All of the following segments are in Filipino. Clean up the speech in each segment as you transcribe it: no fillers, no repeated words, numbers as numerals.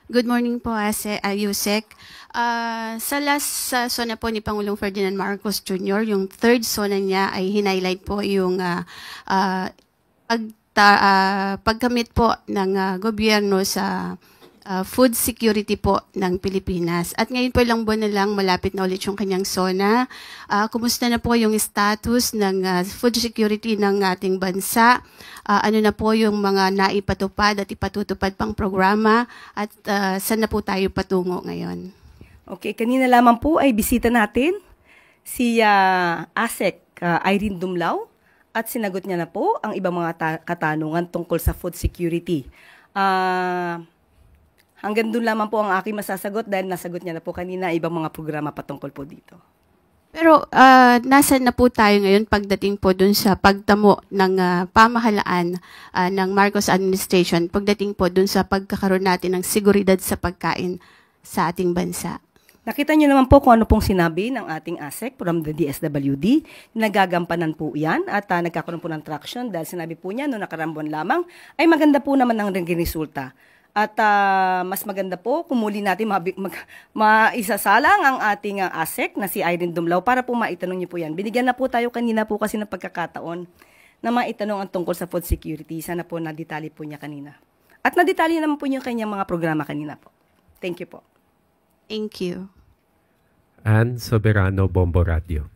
Good morning po, Yusek. Sa last sona po ni Pangulong Ferdinand Marcos Jr., yung third sona niya ay hinighlight po yung pagkamit po ng gobyerno sa food security po ng Pilipinas. At ngayon po ilang buwan na lang malapit na ulit yung kanyang SONA. Kumusta na po yung status ng food security ng ating bansa? Ano na po yung mga naipatupad at ipatutupad pang programa? At saan na po tayo patungo ngayon? Okay, kanina lamang po ay bisita natin si ASEC Irene Dumlao at sinagot niya na po ang ibang mga katanungan tungkol sa food security. Hanggang doon lamang po ang aking masasagot dahil nasagot niya na po kanina ibang mga programa patungkol po dito. Pero nasaan na po tayo ngayon pagdating po dun sa pagtamo ng pamahalaan ng Marcos administration, pagdating po dun sa pagkakaroon natin ng seguridad sa pagkain sa ating bansa? Nakita niyo naman po kung ano pong sinabi ng ating ASEC from the DSWD. Nagagampanan po yan at nagkakaroon po ng traction dahil sinabi po niya noong nakarang buwan lamang ay maganda po naman ang naging resulta. At mas maganda po kung muli natin maisasalang ang ating ASEC na si Irene Dumlao para po maitanong niyo po yan. Binigyan na po tayo kanina po kasi ng pagkakataon na maitanong ang tungkol sa food security. Sana po nadetali po niya kanina. At nadetali naman po niya kanyang mga programa kanina po. Thank you po. Thank you. Ann Soberano, Bombo Radio.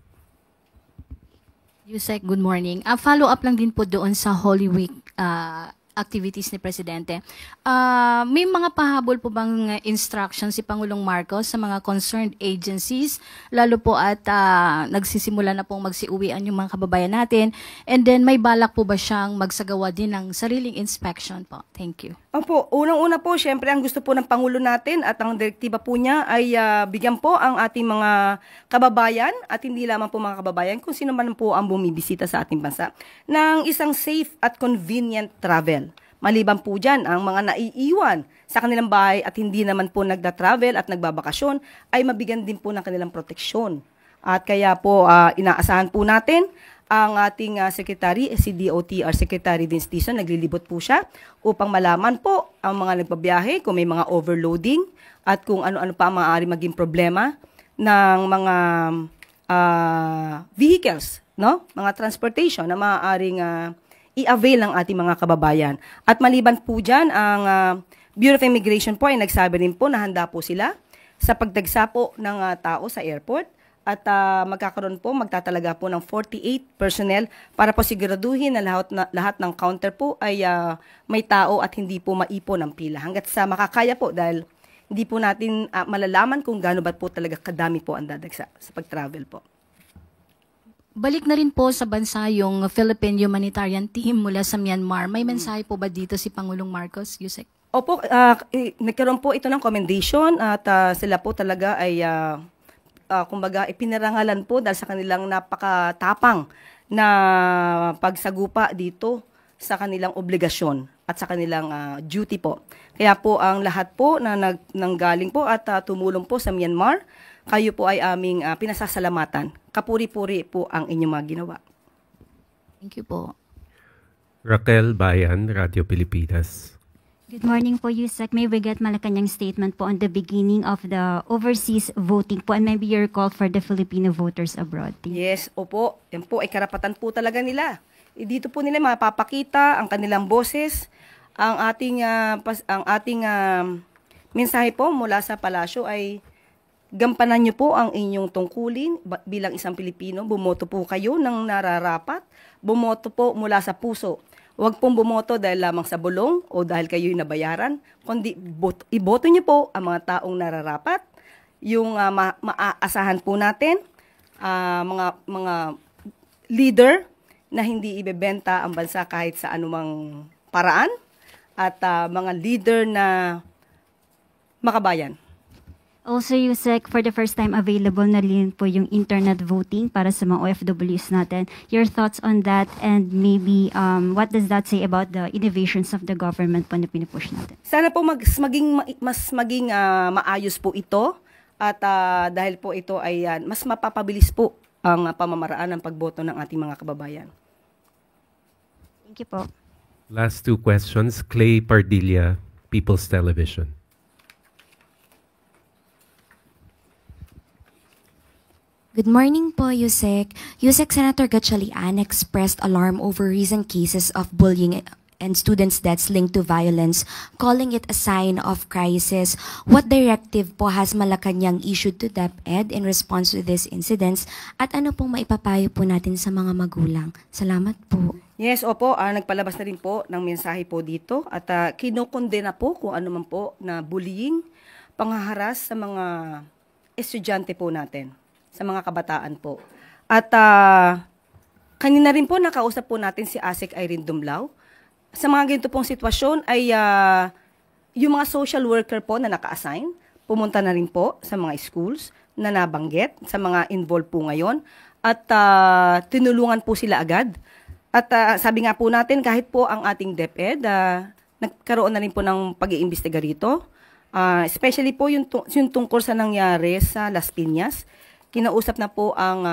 Yusek, good morning. Follow up lang din po doon sa Holy Week activities ni Presidente. May mga pahabol po bang instructions si Pangulong Marcos sa mga concerned agencies, lalo po at nagsisimula na pong magsiuwian yung mga kababayan natin, and then may balak po ba siyang magsagawa din ng sariling inspection po? Thank you. Opo, unang-una po, syempre ang gusto po ng Pangulo natin at ang direktiba po niya ay bigyan po ang ating mga kababayan at hindi lamang po mga kababayan, kung sino man po ang bumibisita sa ating bansa, ng isang safe at convenient travel. Maliban po dyan, ang mga naiiwan sa kanilang bahay at hindi naman po nagda-travel at nagbabakasyon ay mabigyan din po ng kanilang proteksyon. At kaya po inaasahan po natin ang ating secretary, si DOTR Secretary Vince Dizon, naglilibot po siya upang malaman po ang mga nagbabiyahe kung may mga overloading at kung ano-ano pa maaari maging problema ng mga vehicles, no? Mga transportation na maaaring i-avail ng ating mga kababayan. At maliban po dyan, ang Bureau of Immigration po ay nagsabi rin po na handa po sila sa pagdagsa po ng tao sa airport at magtatalaga po ng 48 personnel para po siguraduhin na lahat ng counter po ay may tao at hindi po maipon ang pila. Hanggat sa makakaya po dahil hindi po natin malalaman kung gaano ba po talaga kadami po ang dadagsa sa pag-travel po. Balik na rin po sa bansa yung Philippine Humanitarian Team mula sa Myanmar. May mensahe po ba dito si Pangulong Marcos, Yusek? Opo, nagkaroon po ito ng commendation at sila po talaga ay kumbaga ipinarangalan po dahil sa kanilang napakatapang na pagsagupa dito sa kanilang obligasyon at sa kanilang duty po. Kaya po ang lahat po na nanggaling po at tumulong po sa Myanmar, kayo po ay aming pinasasalamatan. Kapuri-puri po ang inyong mga ginawa. Thank you po. Raquel Bayan, Radio Pilipinas. Good morning po, Yusek. May we get Malacanang statement po on the beginning of the overseas voting po and maybe your call for the Filipino voters abroad? Yes, opo. Yan po ay karapatan po talaga nila. Dito po nila mapapakita ang kanilang boses, ang ating mensahe po mula sa palasyo ay gampanan niyo po ang inyong tungkulin bilang isang Pilipino. Bumoto po kayo ng nararapat. Bumoto po mula sa puso. Huwag pong bumoto dahil lamang sa bulong o dahil kayo'y nabayaran, kundi iboto niyo po ang mga taong nararapat, yung maaasahan po natin, mga leader na hindi ibebenta ang bansa kahit sa anumang paraan, at mga leader na makabayan. Also, Yusek, for the first time available na rin po yung internet voting para sa mga OFWs natin. Your thoughts on that and maybe what does that say about the innovations of the government po na pinupush natin? Sana po mas maging maayos po ito at dahil po ito ay mas mapapabilis po ang pamamaraan ng pagboto ng ating mga kababayan. Thank you po. Last two questions. Clay Pardilla, People's Television. Good morning po, Yusek. Yusek, Senator Gatchalian expressed alarm over recent cases of bullying and students' deaths linked to violence, calling it a sign of crisis. What directive po has Malacanang issued to DepEd in response to these incidents? At ano pong maipapayo po natin sa mga magulang? Salamat po. Yes, opo, nagpalabas na rin po ng mensahe po dito at kinokondena po kung ano man po na bullying, panghaharas sa mga estudyante po natin, sa mga kabataan po. At kanina rin po nakausap po natin si ASEC Irene Dumlao. Sa mga ganito pong sitwasyon ay yung mga social worker po na naka-assign, pumunta na rin po sa mga schools na nabanggit, sa mga involved po ngayon, at tinulungan po sila agad. At sabi nga po natin, kahit po ang ating DepEd, nagkaroon na rin po ng pag-iimbestiga rito, especially po yung tungkol sa nangyari sa Las Piñas. Kinausap na po ang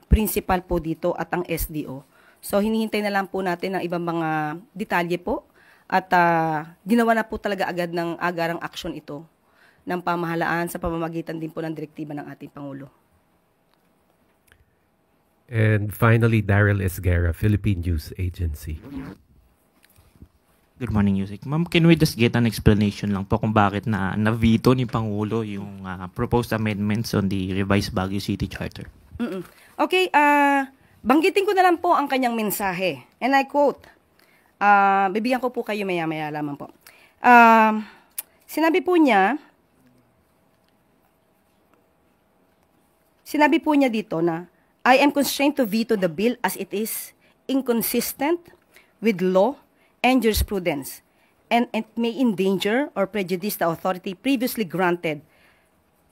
principal po dito at ang SDO. So, hinihintay na lang po natin ng ibang mga detalye po at ginawa na po talaga agad ng agarang aksyon ito ng pamahalaan sa pamamagitan din po ng direktiba ng ating Pangulo. And finally, Daryl Esguerra, Philippine News Agency. Good morning, Yusek. Ma'am, can we just get an explanation lang po kung bakit na-veto ni Pangulo yung proposed amendments on the revised Baguio City Charter? Okay, banggitin ko na lang po ang kanyang mensahe. And I quote, bibigyan ko po kayo maya-maya lamang po. Sinabi po niya dito na, I am constrained to veto the bill as it is inconsistent with law and jurisprudence, and it may endanger or prejudice the authority previously granted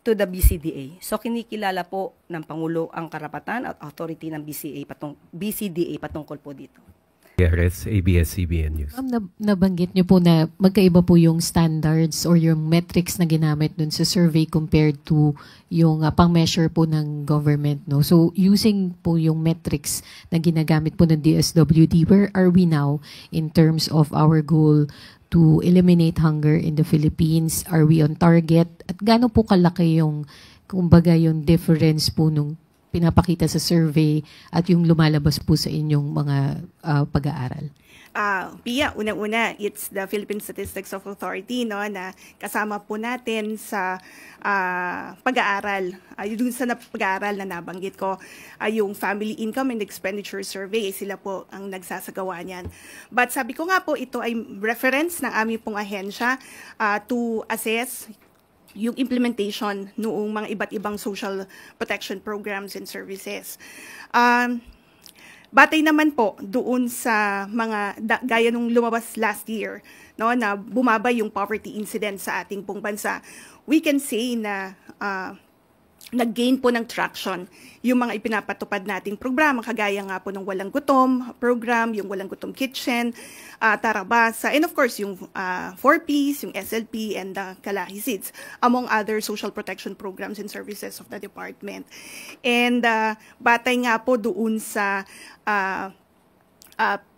to the BCDA. So kinikilala po ng Pangulo ang karapatan at authority ng BCDA patungkol po dito. Gutierrez, ABS-CBN News. Nabanggit niyo po na magkaiba po yung standards or yung metrics na ginamit dun sa survey compared to yung pang-measure po ng government, no? So, using po yung metrics na ginagamit po ng DSWD, where are we now in terms of our goal to eliminate hunger in the Philippines? Are we on target? At gaano po kalaki yung, kumbaga, yung difference po nung pinapakita sa survey at yung lumalabas po sa inyong mga pag-aaral? Pia, unang-una, it's the Philippine Statistics Authority, no, na kasama po natin sa pag-aaral. Yung sa pag-aaral na nabanggit ko, yung Family Income and Expenditure Survey, sila po ang nagsasagawa niyan. But sabi ko nga po, ito ay reference ng aming pong ahensya to assess yung implementation noong mga iba't ibang social protection programs and services. Batay naman po doon sa mga gaya nung lumabas last year, no, na bumaba yung poverty incidence sa ating pong bansa, we can say na nag-gain po ng traction yung mga ipinapatupad nating programa, kagaya nga po ng Walang Gutom program, yung Walang Gutom Kitchen, Tarabasa, and of course yung 4Ps, yung SLP, and Kalahi Seeds, among other social protection programs and services of the department. And batay nga po doon sa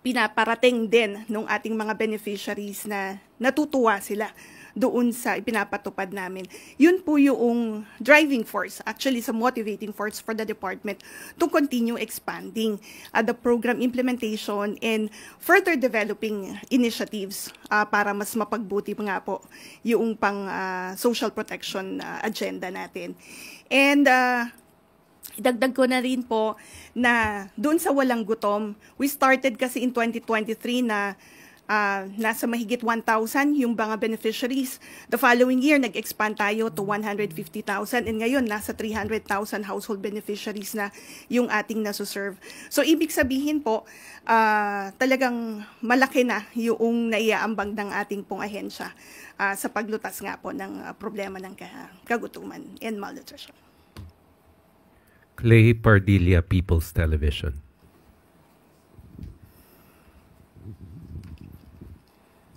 pinaparating din ng ating mga beneficiaries na natutuwa sila doon sa ipinapatupad namin. Yun po yung driving force, actually sa motivating force for the department to continue expanding the program implementation and further developing initiatives para mas mapagbuti nga po yung pang social protection agenda natin. And idagdag ko na rin po na doon sa Walang Gutom, we started kasi in 2023 na nasa mahigit 1,000 yung mga beneficiaries. The following year, nag-expand tayo to 150,000 and ngayon, nasa 300,000 household beneficiaries na yung ating nasuserve. So, ibig sabihin po, talagang malaki na yung naiaambag ng ating pong ahensya sa paglutas nga po ng problema ng kagutuman and malnutrition. Clay Pardilla, People's Television.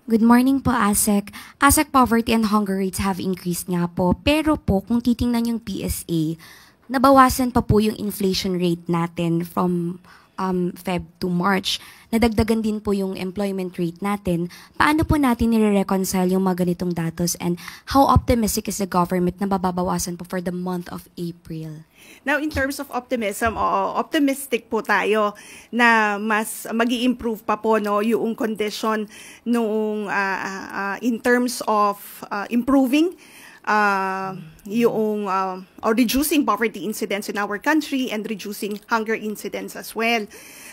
Good morning po, ASEC. ASEC poverty and hunger rates have increased nga po. Pero po, kung titingnan yung PSA, nabawasan pa po yung inflation rate natin from Feb to March, nadagdagan din po yung employment rate natin. Paano po natin nire-reconcile yung mga ganitong datos, and how optimistic is the government na mababawasan po for the month of April? Now, in terms of optimism, optimistic po tayo na mas mag-i-improve pa po no, yung condition noong, in terms of improving or reducing poverty incidence in our country and reducing hunger incidence as well.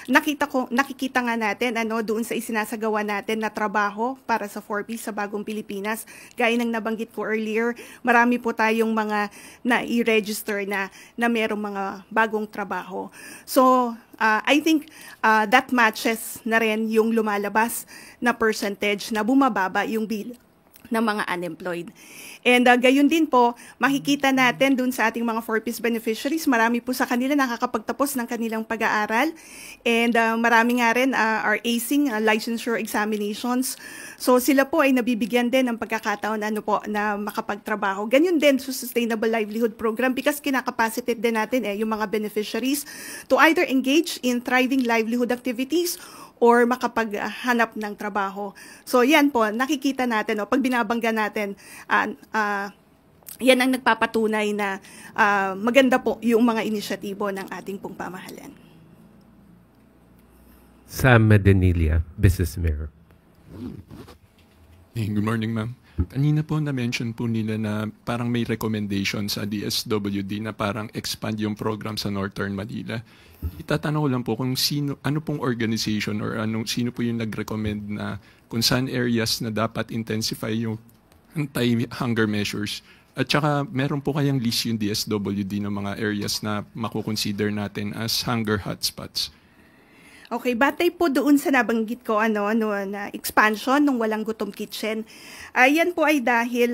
Nakikita nga natin doon sa isinasagawa natin na trabaho para sa 4Ps sa Bagong Pilipinas. Gaya ng nabanggit ko earlier, marami po tayong mga na-i-register na merong mga bagong trabaho. So, I think that matches na rin yung lumalabas na percentage na bumababa yung bill ng mga unemployed. And gayon din po, makikita natin dun sa ating mga 4Ps beneficiaries, marami po sa kanila nakakapagtapos ng kanilang pag-aaral. And marami nga rin are acing licensure examinations. So sila po ay nabibigyan din ng pagkakataon na makapagtrabaho. Ganyan din sa Sustainable Livelihood Program because kinakapacitate din natin yung mga beneficiaries to either engage in thriving livelihood activities or makapaghanap ng trabaho. So yan po, nakikita natin, pag binabangga natin, yan ang nagpapatunay na maganda po yung mga inisyatibo ng ating pong pamahalaan. Sam Medinilla, Business Mirror. Hey, good morning, ma'am. Kanina po na-mention po nila na parang may recommendation sa DSWD na parang expand yung program sa Northern Manila. Itatanong ko lang po kung ano pong organization or sino po yung nag-recommend na kung saan areas na dapat intensify yung anti-hunger measures. At saka meron po kayang list yung DSWD ng mga areas na makukonsider natin as hunger hotspots. Okay, batay po doon sa nabanggit ko na expansion ng Walang Gutom Kitchen. Yan po ay dahil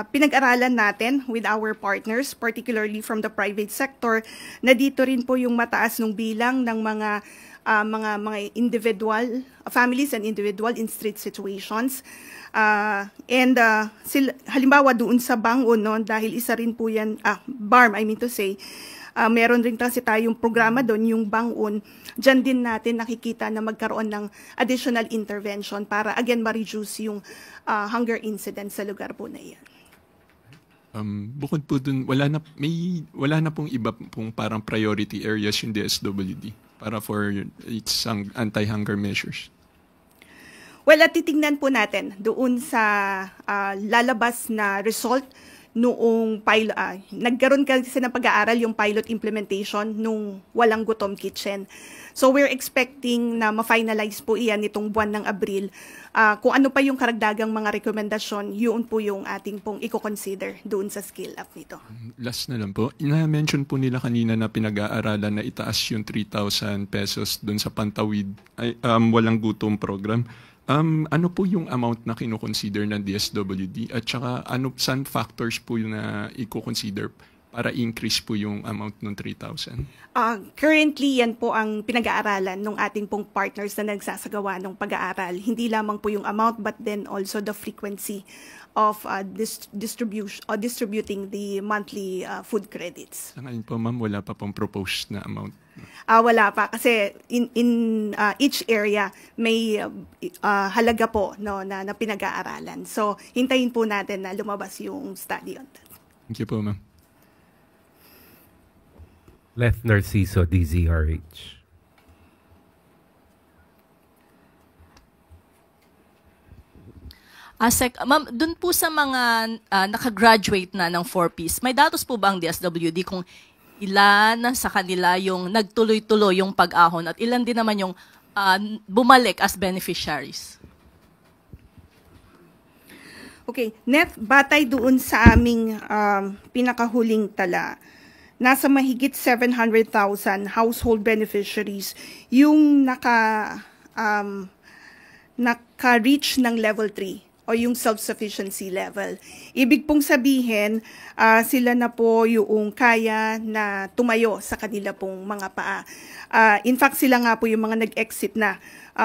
pinag-aralan natin with our partners, particularly from the private sector, na dito rin po yung mataas ng bilang ng mga individual families and individual in street situations. Halimbawa doon sa Bangon, dahil isa rin po yan, BARM, I mean to say, meron rin kasi tayong programa doon, yung Bangon. Diyan din natin nakikita na magkaroon ng additional intervention para again ma-reduce yung hunger incidence sa lugar po na yan. Bukod po dun, wala na pong iba pong parang priority areas yung DSWD para for its anti-hunger measures. Well, at titingnan po natin doon sa lalabas na result noong nagkaroon kasi ng pag-aaral yung pilot implementation nung Walang Gutom Kitchen. So we're expecting na ma-finalize po iyan nitong buwan ng Abril. Kung ano pa yung karagdagang mga rekomendasyon, yun po yung ating pong i-consider doon sa skill up nito. Last na lang po, ina-mention po nila kanina na pinag-aaralan na itaas yung 3,000 pesos doon sa Pantawid Walang Gutom program. Ano po yung amount na kino-consider ng DSWD at saka saan factors po yung na i-consider para increase po yung amount ng 3,000? Currently, yan po ang pinag-aaralan ng ating pong partners na nagsasagawa ng pag-aaral. Hindi lamang po yung amount but then also the frequency of distributing the monthly food credits. Sa ngayon po, ma'am, wala pa pong proposed na amount? Wala pa kasi in each area may halaga po na pinag-aaralan. So, hintayin po natin na lumabas yung study on that. Thank you po, ma'am. Leth Narciso, DZRH. Ma'am, dun po sa mga nakagraduate na ng 4Ps, may datos po ba ang DSWD kung ilan sa kanila yung nagtuloy-tuloy yung pag-ahon at ilan din naman yung bumalik as beneficiaries? Okay, batay doon sa aming pinakahuling tala, nasa mahigit 700,000 household beneficiaries yung naka-reach ng level 3 o yung self-sufficiency level. Ibig pong sabihin, sila na po yung kaya na tumayo sa kanila pong mga paa. In fact, sila nga po yung mga nag-exit na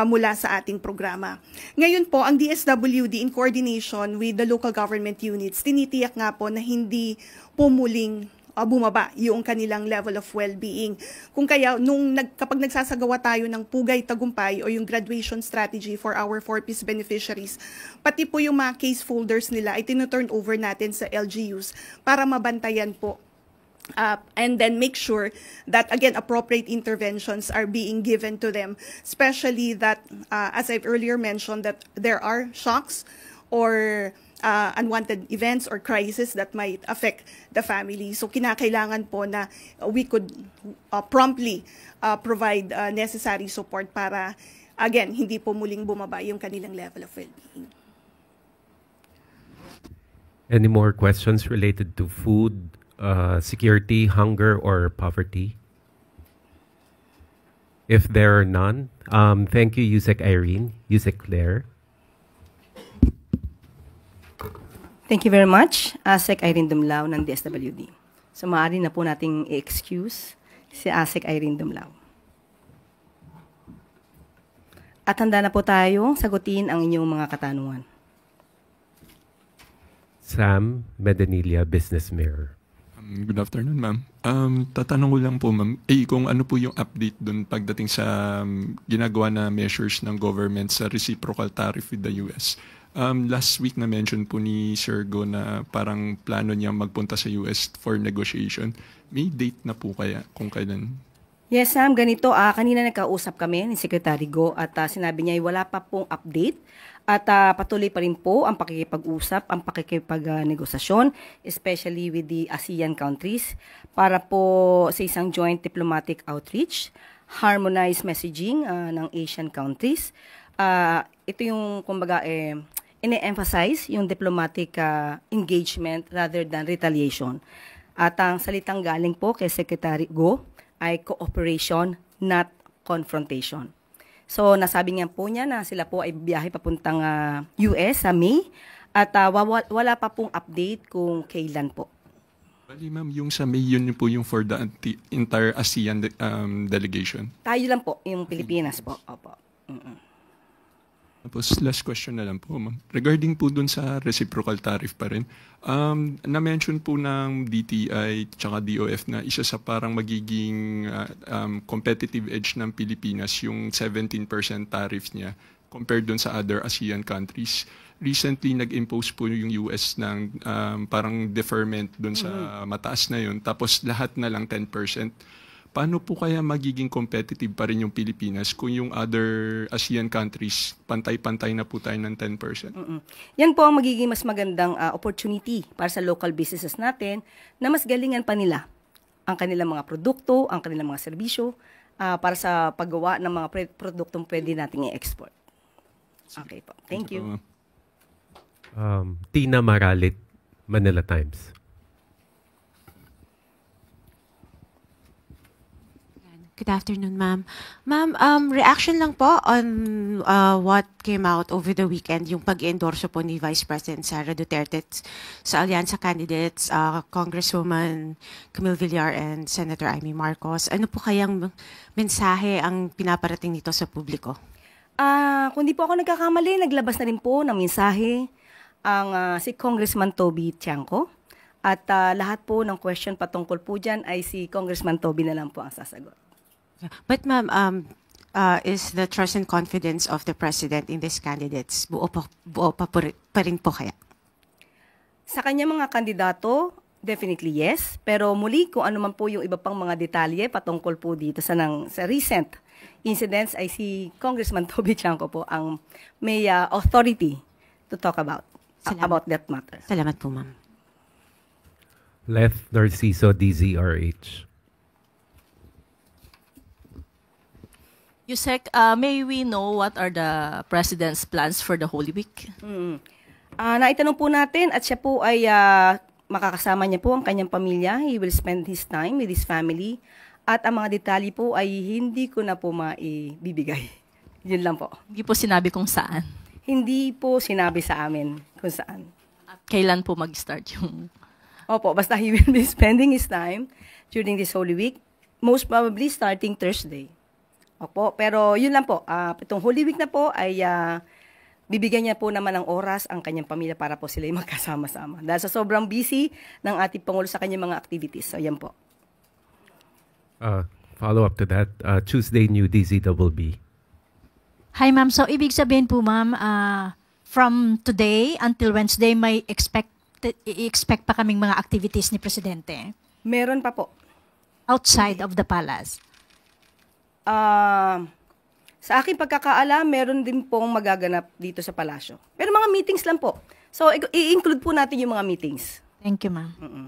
mula sa ating programa. Ngayon po, ang DSWD in coordination with the local government units, tinitiyak nga po na hindi pumuling bumaba yung kanilang level of well-being. Kung kaya, kapag nagsasagawa tayo ng Pugay Tagumpay o yung graduation strategy for our 4Ps beneficiaries, pati po yung mga case folders nila ay tinuturn over natin sa LGUs para mabantayan po. And then make sure that, again, appropriate interventions are being given to them, especially that, as I've earlier mentioned, that there are shocks or unwanted events or crises that might affect the family. So kinakailangan po na we could promptly provide necessary support para, again, hindi po muling bumaba yung kanilang level of well-being. Any more questions related to food, security, hunger, or poverty? If there are none, thank you, Yusek Irene. Yusek Claire. Thank you very much, ASEC Irene Dumlao ng DSWD. So maaari na po nating i-excuse si ASEC Irene Dumlao. At handa na po tayo sagutin ang inyong mga katanungan. Sam Medanilia, Business Mirror. Good afternoon, ma'am. Tatanong ko lang po, ma'am, kung ano po yung update dun pagdating sa ginagawa na measures ng government sa reciprocal tariff with the US. Last week na-mention po ni Sir Go na parang plano niya magpunta sa US for negotiation. May date na po kaya kung kailan? Yes, Sam, ganito. Kanina nagkausap kami ni Secretary Go at sinabi niya ay wala pa pong update at patuloy pa rin po ang pakikipag-usap, ang pakikipag-negosasyon, especially with the ASEAN countries para po sa isang joint diplomatic outreach, harmonized messaging ng Asian countries. Ito yung, kumbaga, ine-emphasize yung diplomatic engagement rather than retaliation. At ang salitang galing po kay Secretary Go ay cooperation, not confrontation. So nasabi niya po niya na sila po ay biyahe papuntang US sa May at wala pa pong update kung kailan po. Bali ma'am, yung sa May yun po yung for the entire ASEAN delegation? Tayo lang po, yung Pilipinas po. Opo. Tapos last question na lang po, ma'am. Regarding po dun sa reciprocal tariff pa rin, na-mention po ng DTI tsaka DOF na isa sa parang magiging competitive edge ng Pilipinas yung 17% tariff niya compared dun sa other ASEAN countries. Recently, nag-impose po yung US ng parang deferment dun sa mataas na yun, tapos lahat na lang 10%. Paano po kaya magiging competitive pa rin yung Pilipinas kung yung other ASEAN countries, pantay-pantay na po tayo ng 10%? Yan po ang magiging mas magandang opportunity para sa local businesses natin na mas galingan pa nila ang kanilang mga produkto, ang kanilang mga serbisyo para sa paggawa ng mga produktong pwede nating i-export. Okay po. Thank you. Tina Maralit, Manila Times. Good afternoon, ma'am. Ma'am, reaction lang po on what came out over the weekend, yung pag-endorso po ni Vice President Sara Duterte sa alyansa candidates, Congresswoman Camille Villar and Senator Amy Marcos. Ano po kayang mensahe ang pinaparating nito sa publiko? Kung di po ako nagkakamali, naglabas na rin po ng mensahe ang si Congressman Toby Tiangco. At lahat po ng question patungkol po dyan ay si Congressman Toby na lang po ang sasagot. But ma'am, is the trust and confidence of the President in these candidates buo pa rin po kaya? Sa kanya mga kandidato, definitely yes. Pero muli, kung ano man po yung iba pang mga detalye patungkol po dito sa recent incidents ay si Congressman Toby Tiangco po ang may authority to talk about that matter. Salamat po, ma'am. Leth Narciso, DZRH. Yusek, may we know what are the President's plans for the Holy Week? Naitanong po natin at siya po ay makakasama niya po ang kanyang pamilya. He will spend his time with his family. At ang mga detalye po ay hindi ko na po maibibigay. Yun lang po. Hindi po sinabi kung saan? Hindi po sinabi sa amin kung saan. At kailan po mag-start yung... Opo, basta he will be spending his time during this Holy Week, most probably starting Thursday. Opo, pero yun lang po. Itong Holy Week na po ay bibigyan niya po naman ng oras ang kanyang pamilya para po sila magkasama-sama. Dahil sa sobrang busy ng ating Pangulo sa kanyang mga activities. So, yan po. Follow up to that, Tuesday new DZBB. Hi ma'am, so ibig sabihin po ma'am, from today until Wednesday may i-expect pa kaming mga activities ni Presidente? Meron pa po. Outside of the palace? Sa aking pagkakaalam, meron din pong magaganap dito sa palasyo. Pero mga meetings lang po. So, i-include po natin yung mga meetings. Thank you, ma'am. Mm-mm.